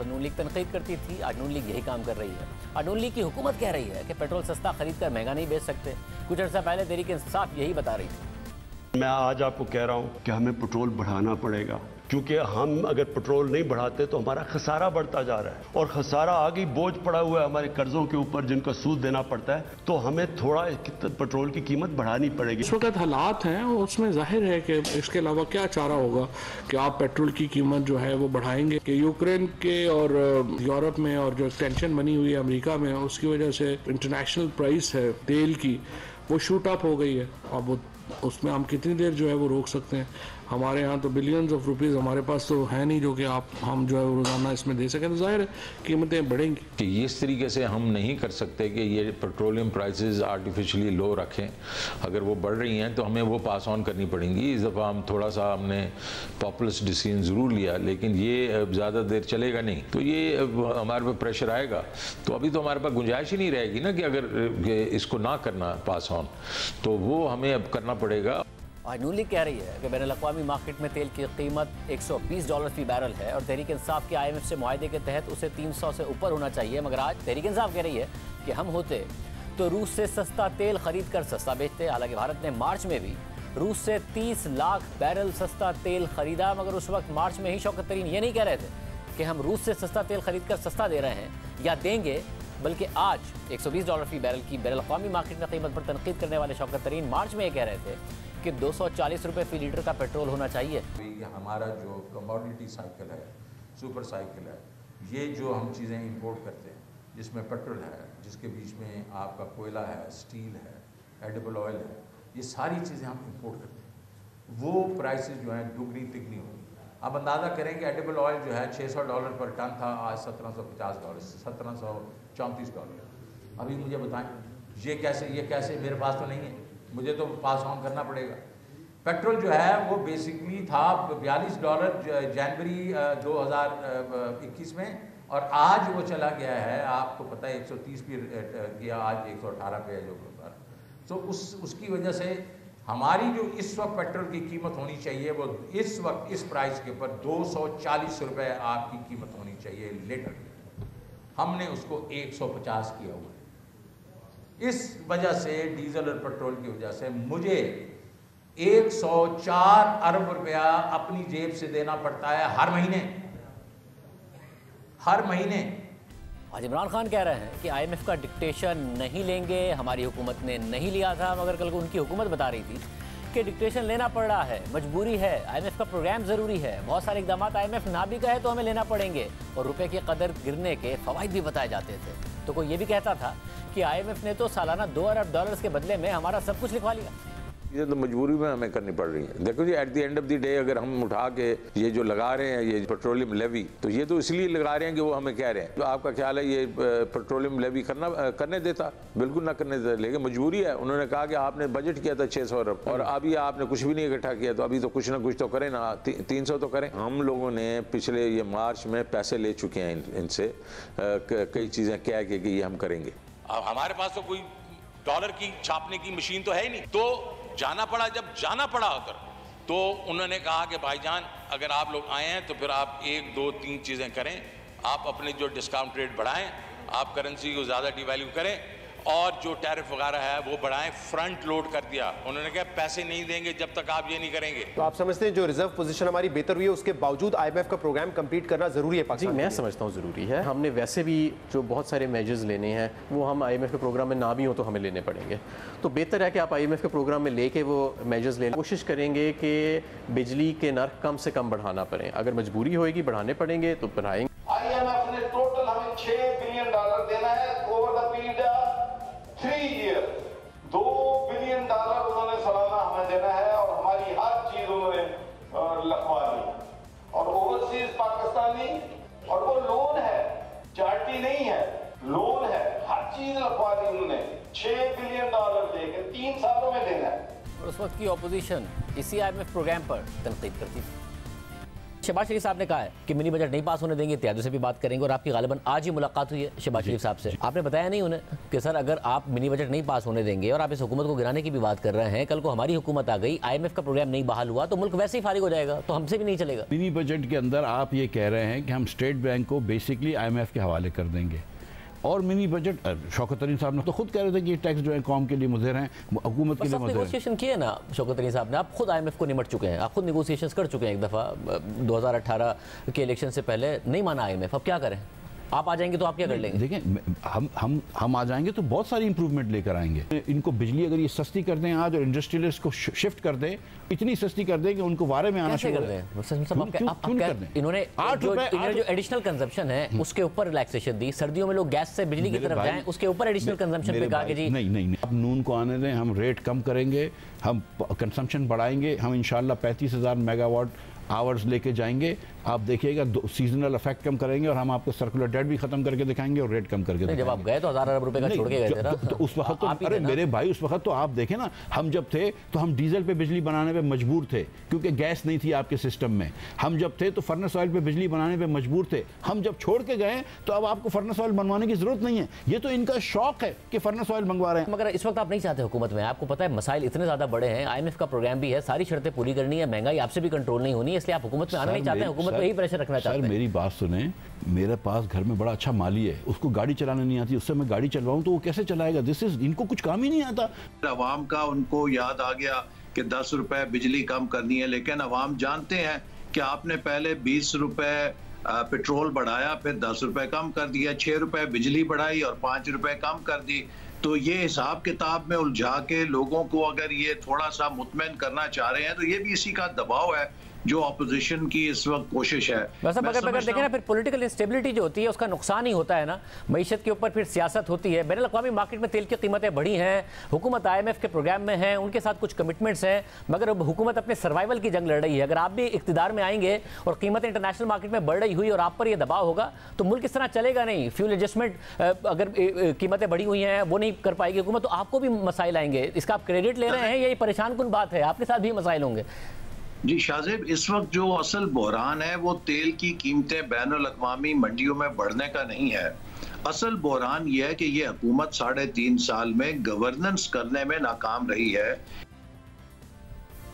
नून लीग तनकीद करती थी, आज नून लीग यही काम कर रही है। नून लीग की हुकूमत कह रही है कि पेट्रोल सस्ता खरीद कर महंगा नहीं बेच सकते। कुछ अर्सा पहले तहरीक इंसाफ यही बता रही थी। मैं आज आपको कह रहा हूँ कि हमें पेट्रोल बढ़ाना पड़ेगा, क्योंकि हम अगर पेट्रोल नहीं बढ़ाते तो हमारा खसारा बढ़ता जा रहा है और खसारा आगे बोझ पड़ा हुआ है हमारे कर्जों के ऊपर जिनका सूद देना पड़ता है। तो हमें थोड़ा पेट्रोल की कीमत बढ़ानी पड़ेगी। इस वक्त हालात हैं उसमें जाहिर है कि इसके अलावा क्या चारा होगा कि आप पेट्रोल की कीमत जो है वो बढ़ाएंगे कि यूक्रेन के और यूरोप में और जो टेंशन बनी हुई है अमेरिका में, उसकी वजह से इंटरनेशनल प्राइस है तेल की वो शूट अप हो गई है। अब वो उसमें हम कितनी देर जो है वो रोक सकते हैं। हमारे यहाँ तो बिलियंस ऑफ रुपीज़ हमारे पास तो है नहीं जो कि हम जो है रोज़ाना इसमें दे सकें, तो जाहिर है कीमतें बढ़ेंगी। कि इस तरीके से हम नहीं कर सकते कि ये पेट्रोलियम प्राइसेस आर्टिफिशियली लो रखें। अगर वो बढ़ रही हैं तो हमें वो पास ऑन करनी पड़ेंगी। इस दफ़ा हम थोड़ा सा हमने पॉपुलिस्ट डिसीजन ज़रूर लिया, लेकिन ये ज़्यादा देर चलेगा नहीं, तो ये हमारे पे प्रेशर आएगा। तो अभी तो हमारे पास गुंजाइश ही नहीं रहेगी ना कि अगर इसको ना करना पास ऑन, तो वो हमें अब करना पड़ेगा। आज नून लीग कह रही है कि बैनुल-अक़वामी मार्केट में तेल की कीमत $120 फी बैरल है और तहरीक इंसाफ के IMF से मुआहदे के तहत उसे 300 से ऊपर होना चाहिए। मगर आज तहरीक इंसाफ कह रही है कि हम होते तो रूस से सस्ता तेल खरीद कर सस्ता बेचते। हालांकि भारत ने मार्च में भी रूस से 30 लाख बैरल सस्ता तेल खरीदा, मगर उस वक्त मार्च में ही शौकत तरीन ये नहीं कह रहे थे कि हम रूस से सस्ता तेल खरीद कर सस्ता दे रहे हैं या देंगे, बल्कि आज $120 फी बैरल की बैनुल-अक़वामी मार्केट में कीमत पर तनकीद करने वाले शौकत तरीन मार्च में ये कह रहे थे कि 240 रुपये फी लीटर का पेट्रोल होना चाहिए। हमारा जो कमोडिटी साइकिल है, सुपर साइकिल है, ये जो हम चीज़ें इंपोर्ट करते हैं जिसमें पेट्रोल है, जिसके बीच में आपका कोयला है, स्टील है, एडिबल ऑयल है, ये सारी चीज़ें हम इंपोर्ट करते हैं, वो प्राइसेस जो हैं दुगनी तिगनी होगी। आप अंदाज़ा करें कि एडिबल ऑयल जो है $600 पर टन था, आज $1750, $1734। अभी मुझे बताएं ये कैसे मेरे पास तो नहीं है, मुझे तो पास ऑन करना पड़ेगा। पेट्रोल जो है वो बेसिकली था $42 जनवरी 2021 में, और आज वो चला गया है, आपको पता है 130 भी गया, आज 118 पे है जो तो उसकी वजह से हमारी जो इस वक्त पेट्रोल की कीमत होनी चाहिए वो इस वक्त इस प्राइस के ऊपर 240 रुपये आपकी कीमत होनी चाहिए लीटर। हमने उसको 150 किया हुआ है। इस वजह से डीजल और पेट्रोल की वजह से मुझे 104 अरब रुपया अपनी जेब से देना पड़ता है हर महीने। आज इमरान खान कह रहे हैं कि IMF का डिक्टेशन नहीं लेंगे, हमारी हुकूमत ने नहीं लिया था, मगर कल को उनकी हुकूमत बता रही थी कि डिक्टेशन लेना पड़ रहा है, मजबूरी है, IMF का प्रोग्राम ज़रूरी है, बहुत सारे इकदाम IMF ना भी कहे तो हमें लेना पड़ेंगे, और रुपए की कदर गिरने के फ़वाइद भी बताए जाते थे। तो कोई ये भी कहता था कि IMF ने तो सालाना $2 अरब के बदले में हमारा सब कुछ लिखवा लिया। ये तो मजबूरी में हमें करनी पड़ रही है। देखो जी, at the end of the day अगर हम उठा के ये जो लगा रहे हैं ये पेट्रोलियम लेवी, तो ये तो इसलिए लगा रहे हैं कि वो हमें कह रहे हैं। तो आपका ख्याल है ये पेट्रोलियम लेवी करने देता? बिल्कुल ना करने देता, लेकिन मजबूरी है। उन्होंने कहा कि आपने बजट किया था 600 अरब और अभी आपने कुछ भी नहीं इकट्ठा किया, तो अभी तो कुछ ना कुछ तो करें ना, 300 तो करें। हम लोगों ने पिछले ये मार्च में पैसे ले चुके हैं इनसे, कई चीज़ें कह के कि ये हम करेंगे। अब हमारे पास तो कोई डॉलर की छापने की मशीन तो है ही नहीं, तो जाना पड़ा। जब जाना पड़ा उधर तो उन्होंने कहा कि भाईजान अगर आप लोग आए हैं तो फिर आप 1, 2, 3 चीज़ें करें। आप अपने जो डिस्काउंट रेट बढ़ाएं, आप करेंसी को ज़्यादा डिवैल्यू करें, और जो टैरिफ वगैरह है वो बढ़ाएं। फ्रंट लोड कर दिया उन्होंने, कहा पैसे नहीं देंगे जब तक आप ये नहीं करेंगे। तो आप समझते हैं जो रिजर्व पोजीशन हमारी बेहतर हुई है उसके बावजूद IMF का प्रोग्राम कंप्लीट करना जरूरी है पाकिस्तान? जी, मैं समझता हूँ ज़रूरी है। हमने वैसे भी जो बहुत सारे मेजर्स लेने हैं वो हम IMF के प्रोग्राम में ना भी हो तो हमें लेने पड़ेंगे। तो बेहतर है कि आप IMF के प्रोग्राम में लेके वो मेजर्स लेने कोशिश करेंगे कि बिजली के नर्ख कम से कम बढ़ाना पड़े। अगर मजबूरी होएगी बढ़ाने पड़ेंगे तो बढ़ाएंगे। IMF ने टोटल हमें $6 बिलियन देना है over the period 3 year. $2 billion उन्होंने सालाना हमें देना है और हमारी हर चीज उन्होंने लखवानी, और ओवरसीज पाकिस्तानी, और वो लोन है, चार्टी नहीं है, लोन है, हर चीज लखवानी उन्होंने। $6 बिलियन देके 3 सालों में देना है। और उस वक्त की अपोजिशन इसी IMF प्रोग्राम पर तनकीद करती थी। शहबाज शरीफ साहब ने कहा है कि मिनी बजट नहीं पास होने देंगे, इत्यादि से भी बात करेंगे, और आपकी गालिबन आज ही मुलाकात हुई है शहबाज शरीफ साहब से। आपने बताया नहीं उन्हें कि सर अगर आप मिनी बजट नहीं पास होने देंगे और आप इस हुकूमत को गिराने की भी बात कर रहे हैं, कल को हमारी हुकूमत आ गई, IMF का प्रोग्राम नहीं बहाल हुआ तो मुल्क वैसे ही फारिग हो जाएगा, तो हमसे भी नहीं चलेगा। मिनी बजट के अंदर आप ये कह रहे हैं कि हम स्टेट बैंक को बेसिकली IMF के हवाले कर देंगे, और मिनी बजट शौकत तरीन साहब ने तो खुद कह रहे थे कि टैक्स जो है कौम के लिए मुज़र हैं, हुकूमत के लिए मुज़र हैं। नेगोशिएशन किए ना शौकत तरीन साहब ने, आप खुद IMF को निमट चुके हैं, आप खुद नेगोशिएशंस कर चुके हैं। एक दफ़ा 2018 के इलेक्शन से पहले नहीं माना IMF, अब क्या करें? आप आ जाएंगे तो आप क्या कर लेंगे? देखिए, हम आ जाएंगे तो बहुत सारी इंप्रूवमेंट लेकर आएंगे। इनको बिजली अगर ये सस्ती कर दें आज और इंडस्ट्रियलिस्ट को शिफ्ट कर दें, इतनी सस्ती कर दें कि उनको वारे में आना शुरू कर दें। इन्होंने जो एडिशनल कंजम्पशन है उसके ऊपर रिलैक्सेशन दी, सर्दियों में लोग गैस से बिजली की तरफ जाएं, उसके ऊपर एडिशनल कंजम्पशन पे कहा कि जी नहीं, अब नून को आने दें, हम रेट कम करेंगे, हम कंजम्पशन बढ़ाएंगे, हम इंशाल्लाह 35,000 मेगावाट आवर्स लेके जाएंगे। आप देखिएगा सीजनल इफेक्ट कम करेंगे और हम आपको सर्कुलर डेट भी खत्म करके दिखाएंगे और रेट कम करके दिखाएंगे। जब आप गए तो 1000 अरब रुपए का छोड़ के गए थे ना, तो उस वक्त तो अरे मेरे भाई, उस वक्त तो आप देखें ना, हम जब थे तो हम डीजल पे बिजली बनाने पे मजबूर थे क्योंकि गैस नहीं थी आपके सिस्टम में। हम जब थे तो फर्नेस ऑयल पे बिजली बनाने पे मजबूर थे। हम जब छोड़ के गए तो अब आपको फर्नेस ऑयल बनवाने की जरूरत नहीं है। ये तो इनका शौक है कि फर्नेस ऑयल मंगवा रहे हैं। मगर इस वक्त आप नहीं चाहते हुकूमत में, आपको पता है मसाइल इतने ज्यादा बड़े हैं, IMF का प्रोग्राम भी है, सारी शर्तें पूरी करनी है, महंगाई आपसे भी कंट्रोल नहीं होनी है, इसलिए आप हुकूमत में आना नहीं चाहते, हुकूमत पे यही प्रेशर रखना चाहते हैं। मेरी बात सुने, मेरे पास घर में बड़ा अच्छा माली है, उसको गाड़ी चलाने नहीं आती, उससे मैं गाड़ी चलवाऊं तो वो कैसे चलाएगा? इनको कुछ काम ही नहीं आता। अवाम का उनको याद आ गया कि 10 रुपए बिजली कम करनी है, लेकिन अवाम जानते हैं कि आपने पहले 20 रुपए पेट्रोल बढ़ाया, फिर 10 रुपए कम कर दिया, 6 रुपए बिजली बढ़ाई और 5 रुपए कम कर दी। तो ये हिसाब किताब में उलझा के लोगों को अगर ये थोड़ा सा मुतमईन करना चाह रहे हैं तो ये भी इसी का दबाव है जो अपोजिशन की इस वक्त कोशिश है। वैसे मगर देखें ना, फिर पॉलिटिकल इंस्टेबिलिटी जो होती है उसका नुकसान ही होता है ना, मईशत के ऊपर फिर सियासत होती है। बैनुल अक़वामी मार्केट में तेल की कीमतें बढ़ी हैं, हुकूमत IMF के प्रोग्राम में है, उनके साथ कुछ कमिटमेंट्स हैं, मगर अब हुकूमत अपने सर्वाइवल की जंग लड़ रही है। अगर आप भी इक़्तिदार में आएंगे और कीमतें इंटरनेशनल मार्केट में बढ़ रही हुई और आप पर यह दबाव होगा तो मुल्क इस तरह चलेगा नहीं। फ्यूल एडजस्टमेंट अगर कीमतें बढ़ी हुई हैं वो नहीं कर पाएगी हुकूमत तो आपको भी मसाइल आएंगे। इसका आप क्रेडिट ले रहे हैं, यही परेशान कुन बात है, आपके साथ भी मसाइल होंगे। जी शाहजेब, इस वक्त जो असल बहरान है वो तेल की कीमतें बैनुल अक़वामी मंडियों में बढ़ने का नहीं है। असल बहरान यह है कि ये हुकूमत 3.5 साल में गवर्नेंस करने में नाकाम रही है।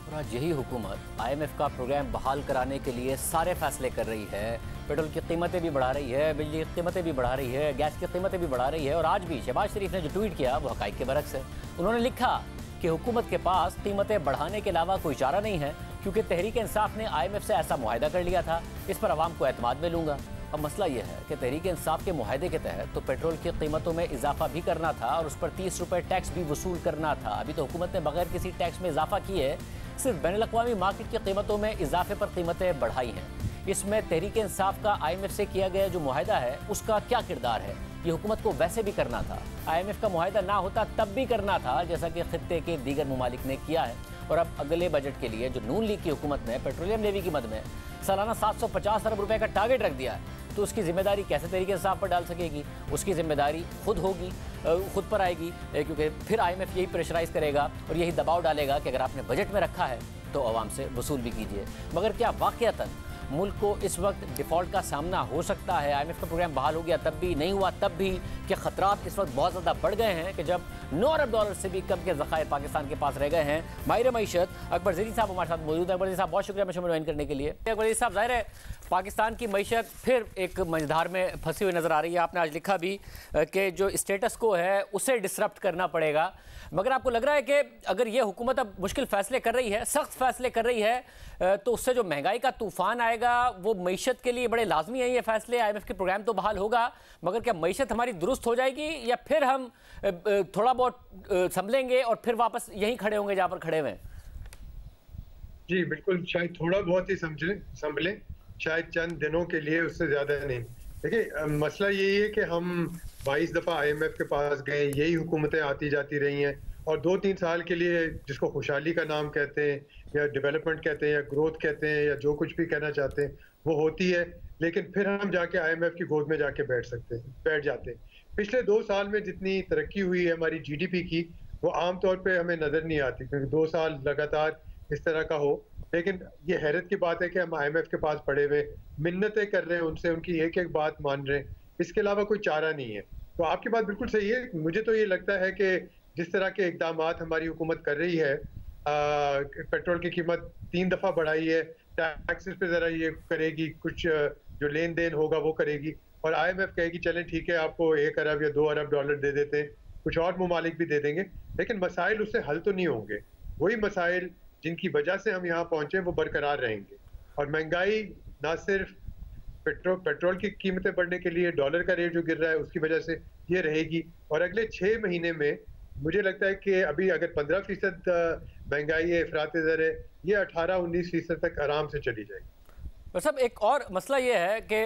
और आज यही हुकूमत IMF का प्रोग्राम बहाल कराने के लिए सारे फैसले कर रही है। पेट्रोल की कीमतें भी बढ़ा रही है, बिजली की कीमतें भी बढ़ा रही है, गैस की कीमतें भी बढ़ा रही है। और आज भी शहबाज शरीफ ने जो ट्वीट किया वो हक़ाइक़ के बरक्स है। उन्होंने लिखा कि हुकूमत के पास कीमतें बढ़ाने के अलावा कोई चारा नहीं है क्योंकि तहरीक इंसाफ ने IMF से ऐसा मुआहदा कर लिया था, इस पर आवाम को एतमाद में लूँगा। अब मसला यह है कि तहरीक इंसाफ के मुआहदे के तहत तो पेट्रोल की कीमतों में इजाफा भी करना था और उस पर 30 रुपये टैक्स भी वसूल करना था। अभी तो हुकूमत ने बगैर किसी टैक्स में इजाफा किए सिर्फ बैनुल अक़वामी मार्केट की कीमतों में इजाफे पर कीमतें बढ़ाई हैं। इसमें तहरीक इंसाफ का IMF से किया गया जो मुआहदा है उसका क्या किरदार है? ये हुकूमत को वैसे भी करना था, IMF का मुआहदा ना होता तब भी करना था, जैसा कि खित्ते के दीगर ममालिक ने किया है। और अब अगले बजट के लिए जो नून लीग की हुकूमत ने पेट्रोलियम लेवी की मद में सालाना 750 अरब रुपए का टारगेट रख दिया है, तो उसकी जिम्मेदारी कैसे तरीके से आप पर डाल सकेगी? उसकी जिम्मेदारी खुद होगी, खुद पर आएगी, क्योंकि फिर IMF यही प्रेशराइज करेगा और यही दबाव डालेगा कि अगर आपने बजट में रखा है तो आवाम से वसूल भी कीजिए। मगर क्या वाक़यतन मुल्क को इस वक्त डिफ़ॉल्ट का सामना हो सकता है? IMF का प्रोग्राम बहाल हो गया तब भी, नहीं हुआ तब भी, कि ख़तरात इस वक्त बहुत ज़्यादा बढ़ गए हैं कि जब 9 अरब डॉलर से भी कम के ज़खायर पाकिस्तान के पास रह गए हैं। माहिर मईशत अकबर ज़रीन साहब हमारे साथ मौजूद हैं। अकबर साहब बहुत शुक्रिया मुझे ज्वाइन करने के लिए। अकबर साहब, ज़ाहिर है पाकिस्तान की मईशत फिर एक मझधार में फंसी हुई नज़र आ रही है। आपने आज लिखा भी कि जो स्टेटस को है उसे डिसरप्ट करना पड़ेगा, मगर आपको लग रहा है कि अगर ये हुकूमत अब मुश्किल फ़ैसले कर रही है, सख्त फ़ैसले कर रही है, तो उससे जो महंगाई का तूफ़ान आएगा वो मईशत के लिए बड़े लाजमी है ये फ़ैसले? IMF के प्रोग्राम तो बहाल होगा, मगर क्या मईशत हमारी दुरुस्त हो जाएगी या फिर हम थोड़ा बहुत संभलेंगे और फिर वापस यहीं खड़े होंगे जहाँ पर खड़े हुए हैं? जी बिल्कुल, शायद थोड़ा बहुत ही संभलें, शायद चंद दिनों के लिए, उससे ज़्यादा नहीं। देखिए मसला यही है कि हम 22 दफ़ा IMF के पास गए, यही हुकूमतें आती जाती रही हैं और 2-3 साल के लिए जिसको खुशहाली का नाम कहते हैं या डेवलपमेंट कहते हैं या ग्रोथ कहते हैं या जो कुछ भी कहना चाहते हैं वो होती है, लेकिन फिर हम जाके IMF की गोद में जाके बैठ जाते हैं। पिछले 2 साल में जितनी तरक्की हुई है हमारी GDP की, वो आमतौर पर हमें नज़र नहीं आती क्योंकि 2 साल लगातार इस तरह का हो। लेकिन ये हैरत की बात है कि हम IMF के पास पड़े हुए मिन्नतें कर रहे हैं उनसे, उनकी एक एक बात मान रहे हैं, इसके अलावा कोई चारा नहीं है। तो आपकी बात बिल्कुल सही है। मुझे तो ये लगता है कि जिस तरह के इकदाम हमारी हुकूमत कर रही है, पेट्रोल की कीमत 3 दफ़ा बढ़ाई है, टैक्सेस पे ज़रा ये करेगी, कुछ जो लेन देन होगा वो करेगी, और IMF कहेगी चलें ठीक है आपको 1 अरब या 2 अरब डॉलर दे देते हैं, कुछ और ममालिक भी दे देंगे, लेकिन मसाइल उससे हल तो नहीं होंगे। वही मसाइल जिनकी वजह से हम यहाँ पहुँचे वो बरकरार रहेंगे। और महंगाई ना सिर्फ पेट्रोल की कीमतें बढ़ने के लिए डॉलर का रेट जो गिर रहा है उसकी वजह से ये रहेगी। और अगले 6 महीने में मुझे लगता है कि अभी अगर 15% महंगाई है, इफरात ज़र है, ये 18-19% तक आराम से चली जाएगी। पर साहब एक और मसला ये है कि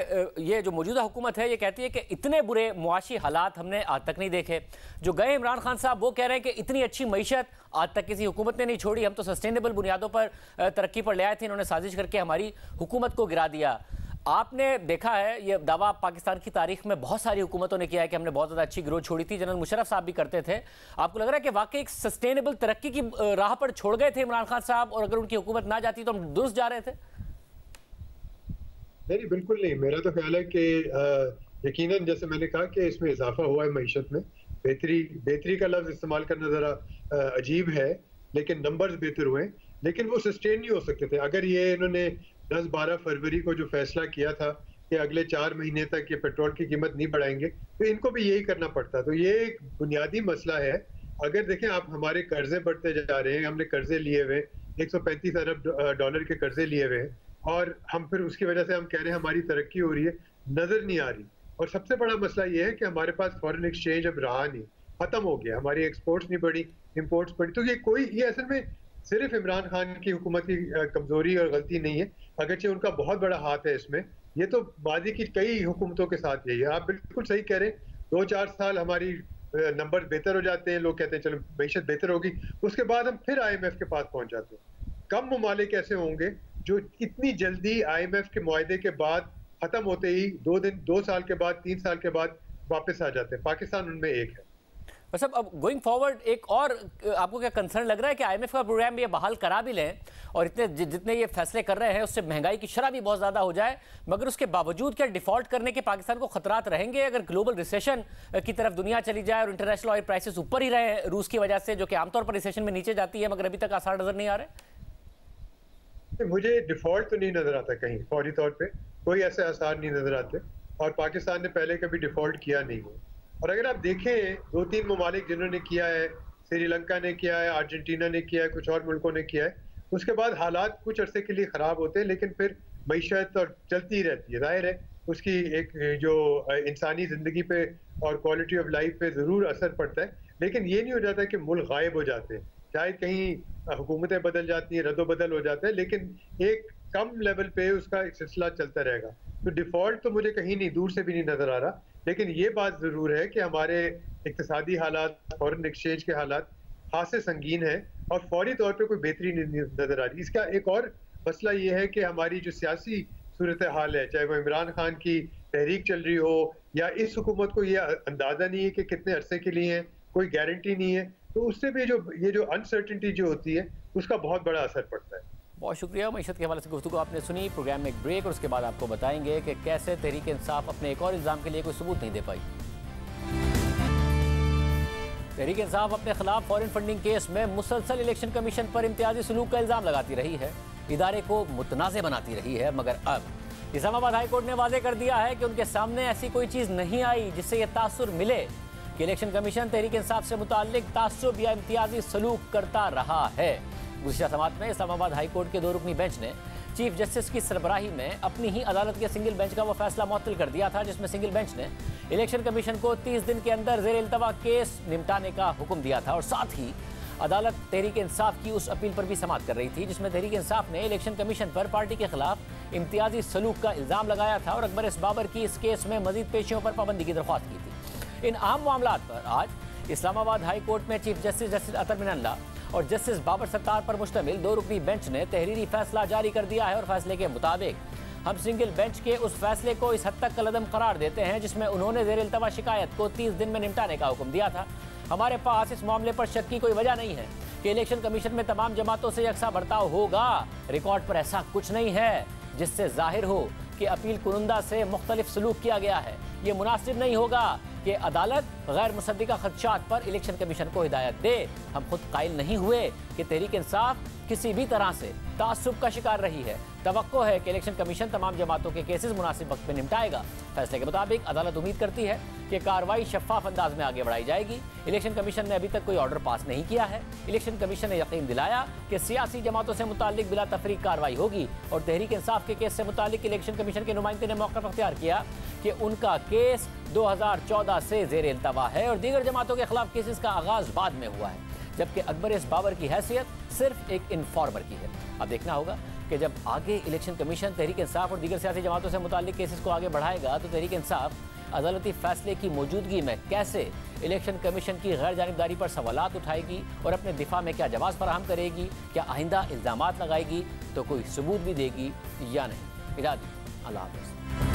ये जो मौजूदा हुकूमत है ये कहती है कि इतने बुरे मुआशी हालात हमने आज तक नहीं देखे। जो गए इमरान खान साहब वो कह रहे हैं कि इतनी अच्छी मईशत आज तक किसी हुकूमत ने नहीं छोड़ी, हम तो सस्टेनेबल बुनियादों पर तरक्की पर ले आए थे, इन्होंने साजिश करके हमारी हुकूमत को गिरा दिया। आपने देखा है ये दावा पाकिस्तान की तारीख में बहुत सारी हुकूमतों ने किया है कि हमने बहुत ज़्यादा अच्छी ग्रोथ छोड़ी थी, जनरल मुशर्रफ साहब भी करते थे। आपको लग रहा है कि वाकई एक सस्टेनेबल तरक्की की राह पर छोड़ गए थे इमरान खान साहब, और अगर उनकी हुकूमत ना जाती तो हम दुरुस्त जा रहे थे? नहीं, बिल्कुल नहीं। मेरा तो ख्याल है कि यकीनन जैसे मैंने कहा कि इसमें इजाफा हुआ है मईशत में। बेहतरी का लफ्ज़ इस्तेमाल करना ज़रा अजीब है, लेकिन नंबर्स बेहतर हुए, लेकिन वो सस्टेन नहीं हो सकते थे। अगर ये इन्होंने 10-12 फरवरी को जो फैसला किया था कि अगले 4 महीने तक ये पेट्रोल की कीमत नहीं बढ़ाएंगे, तो इनको भी यही करना पड़ता। तो ये एक बुनियादी मसला है। अगर देखें आप, हमारे कर्जे बढ़ते जा रहे हैं, हमने कर्जे लिए हुए 135 अरब डॉलर के कर्जे लिए हुए, और हम फिर उसकी वजह से हम कह रहे हैं हमारी तरक्की हो रही है, नजर नहीं आ रही। और सबसे बड़ा मसला ये है कि हमारे पास फॉरेन एक्सचेंज अब रहा नहीं, खत्म हो गया। हमारी एक्सपोर्ट्स नहीं बढ़ी, इंपोर्ट्स बढ़ी। तो ये असल में सिर्फ इमरान खान की हुकूमत की कमजोरी और गलती नहीं है, अगरचे उनका बहुत बड़ा हाथ है इसमें। ये तो माजी की कई हुकूमतों के साथ यही है। आप बिल्कुल सही कह रहे हैं, 2-4 साल हमारी नंबर बेहतर हो जाते हैं, लोग कहते हैं चलो मईशत बेहतर होगी, उसके बाद हम फिर IMF के पास पहुंच जाते हैं। कम ममालिक ऐसे होंगे जो इतनी जल्दी IMF के मुआहदे के बाद खत्म होते ही 2 साल के बाद, 3 साल के बाद वापस आ जाते हैं। पाकिस्तान उनमें एक है। बस अब गोइंग फॉरवर्ड एक और आपको क्या कंसर्न लग रहा है कि IMF का प्रोग्राम ये बहाल करा भी लें और जितने ये फैसले कर रहे हैं उससे महंगाई की शरह भी बहुत ज़्यादा हो जाए, मगर उसके बावजूद क्या डिफॉल्ट करने के पाकिस्तान को खतरात रहेंगे अगर ग्लोबल रिसेशन की तरफ दुनिया चली जाए और इंटरनेशनल ऑयल प्राइसेस ऊपर ही रहे रूस की वजह से, जो कि आमतौर पर रिसेशन में नीचे जाती है, मगर अभी तक आसार नजर नहीं आ रहे? मुझे डिफॉल्ट तो नहीं नजर आता कहीं, फौरी तौर पे कोई ऐसे आसार नहीं नजर आते, और पाकिस्तान ने पहले कभी डिफॉल्ट किया नहीं है। और अगर आप देखें 2-3 ममालिक जिन्होंने किया है, श्रीलंका ने किया है, अर्जेंटीना ने किया है, कुछ और मुल्कों ने किया है, उसके बाद हालात कुछ अरसे के लिए ख़राब होते हैं, लेकिन फिर मईशत और चलती रहती है। जाहिर है उसकी एक जो इंसानी ज़िंदगी पे और क्वालिटी ऑफ लाइफ पे ज़रूर असर पड़ता है, लेकिन ये नहीं हो जाता कि मुल्क गायब हो जाते हैं। शायद कहीं हुकूमतें बदल जाती हैं, रद्दो-बदल हो जाता है, लेकिन एक कम लेवल पे उसका सिलसिला चलता रहेगा। तो डिफ़ॉल्ट तो मुझे कहीं नहीं, दूर से भी नहीं नज़र आ रहा, लेकिन ये बात ज़रूर है कि हमारे इक़्तिसादी हालात, फॉरेन एक्सचेंज के हालात खासे संगीन है और फौरी तौर पे कोई बेहतरी नहीं नज़र आ रही। इसका एक और मसला ये है कि हमारी जो सियासी सूरत हाल है, चाहे वो इमरान खान की तहरीक चल रही हो या इस हुकूमत को ये अंदाज़ा नहीं है कि कितने अरसे के लिए है, कोई गारंटी नहीं है, तो उससे भी ये जो अनसर्टेनिटी जो होती है उसका बहुत बड़ा असर पड़ता है। बहुत शुक्रिया। मईशत के हवाले से गुफ्तगू आपने सुनी। प्रोग्राम में एक ब्रेक और उसके बाद आपको बताएंगे कि कैसे तहरीक इंसाफ अपने एक और इल्ज़ाम के लिए कोई सबूत नहीं दे पाई। तहरीक इंसाफ अपने खिलाफ फॉरेन फंडिंग केस में मुसलसल इलेक्शन कमीशन पर इम्तियाजी सलूक का इल्ज़ाम लगाती रही है, इदारे को मुतनाज़ बनाती रही है, मगर अब इस्लामाबाद हाई कोर्ट ने वाज़ेह कर दिया है कि उनके सामने ऐसी कोई चीज़ नहीं आई जिससे यह तासुर मिले कि इलेक्शन कमीशन तहरीक इंसाफ से मुताल्लिक तासुब या इम्तियाजी सलूक करता रहा है। गुज़िश्ता समात में इस्लामाबाद हाई कोर्ट के 2 रुकनी बेंच ने चीफ जस्टिस की सरबराही में अपनी ही अदालत के सिंगल बेंच का वो फैसला मुअत्तल कर दिया था, जिसमें सिंगल बेंच ने इलेक्शन कमीशन को 30 दिन के अंदर ज़ेर इल्तवा केस निपटाने का हुक्म दिया था। और साथ ही अदालत तहरीक इंसाफ की उस अपील पर भी समाअत कर रही थी जिसमें तहरीक इंसाफ ने इलेक्शन कमीशन पर पार्टी के खिलाफ इम्तियाजी सलूक का इल्ज़ाम लगाया था और अकबर बाबर की इस केस में मजीद पेशियों पर पाबंदी की दरख्वास्त की थी। इन आम मामलात पर आज इस्लामाबाद हाई कोर्ट में चीफ जस्टिस अतर मिनल्ला और जस्टिस बाबर सत्तार पर मुश्तमिल 2 रुकनी बेंच ने तहरीरी फैसला जारी कर दिया है और फैसले के मुताबिक हम सिंगल बेंच के उस फैसले को इस हद तक कलअदम करार देते हैं जिसमें उन्होंने ज़ेर इल्तवा शिकायत को 30 दिन में निपटाने का हुक्म दिया था। हमारे पास इस मामले पर शक की कोई वजह नहीं है कि इलेक्शन कमीशन में तमाम जमातों से यकसा बर्ताव होगा। रिकॉर्ड पर ऐसा कुछ नहीं है जिससे जाहिर हो कि अपील कुनंदा से मुख्तलिफ सलूक किया गया है। ये मुनासिब नहीं होगा कि अदालत गैर मुसद्दिका खदशात पर इलेक्शन कमीशन को हिदायत दे। हम खुद कायल नहीं हुए कि तहरीक इंसाफ किसी भी तरह से तासुब का शिकार रही है। तवक्को है कि इलेक्शन कमीशन तमाम जमातों के केसेस मुनासिब वक्त में निपटाएगा। फैसले के मुताबिक अदालत उम्मीद करती है कि कार्रवाई शफाफ अंदाज में आगे बढ़ाई जाएगी। इलेक्शन कमीशन ने अभी तक कोई ऑर्डर पास नहीं किया है। इलेक्शन कमीशन ने यकीन दिलाया कि सियासी जमातों से मुताल्लिक बिला तफरीक कार्रवाई होगी और तहरीक इंसाफ के केस से मुताल्लिक इलेक्शन कमीशन के नुमाइंदे ने मौका अख्तियार किया कि उनका केस 2014 से ज़ेर इल्तवा है और दीगर जमातों के खिलाफ केसेस का आगाज बाद में हुआ है, जबकि अकबर इस बाबर की हैसियत सिर्फ एक इन्फॉर्मर की है। अब देखना होगा कि जब आगे इलेक्शन कमीशन तहरीक इंसाफ और दीगर सियासी जमातों से मुताल्लिक केसेस को आगे बढ़ाएगा तो तहरीक इंसाफ अदालती फैसले की मौजूदगी में कैसे इलेक्शन कमीशन की गैर जानिबदारी पर सवालात उठाएगी और अपने दिफा में क्या जवाब फराहम करेगी, क्या आइंदा इल्ज़ामात लगाएगी तो कोई सबूत भी देगी या नहीं। इजाज़त, अल्लाह हाफ़िज़।